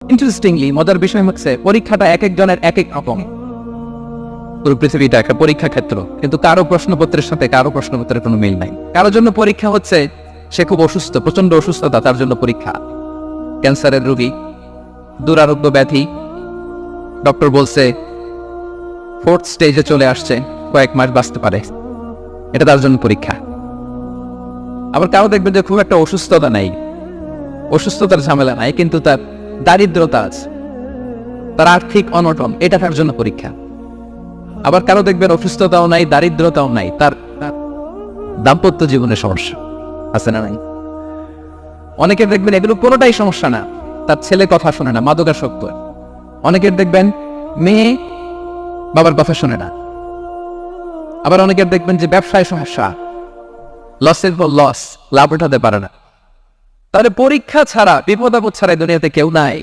Interestingly মজার বিষয় হচ্ছে পরীক্ষাটা এক একজনের এক এক রকম। পুরো পৃথিবীটা একটা পরীক্ষা ক্ষেত্র, কিন্তু কারো প্রশ্নপত্রের সাথে কারো প্রশ্নপত্রের কোনো মিল নাই। কারোর জন্য পরীক্ষা হচ্ছে সে খুব অসুস্থ, প্রচন্ড অসুস্থতা, তার জন্য পরীক্ষা। ক্যান্সারের রোগী, দুরারোগ্য ব্যাধি, ডক্টর বলছে 4th স্টেজে চলে আসছে, কয়েক মাস বাঁচতে পারে, এটা তার জন্য পরীক্ষা। আবার কারো দেখবেন যে খুব একটা অসুস্থতা নাই, অসুস্থতার ঝামেলা নাই, কিন্তু তার দারিদ্রতা আছে, তার আর্থিক অনটন, এটা তার জন্য পরীক্ষা। আবার কারো দেখবেন অসুস্থতাও নাই, দারিদ্রতাও নাই, তার দাম্পত্য জীবনে সমস্যা আছে না নাই। অনেকের দেখবেন এগুলো কোনোটাই সমস্যা না, তার ছেলে কথা শোনে না, মাদকাসক্ত। অনেকের দেখবেন মেয়ে বাবার কথা শোনে না। আবার অনেকের দেখবেন যে ব্যবসায় সমস্যা, লসের পর লস, লাভ উঠাতে পারে না। তাহলে পরীক্ষা ছাড়া, বিপদ আপদ ছাড়া দুনিয়াতে কেউ নাই।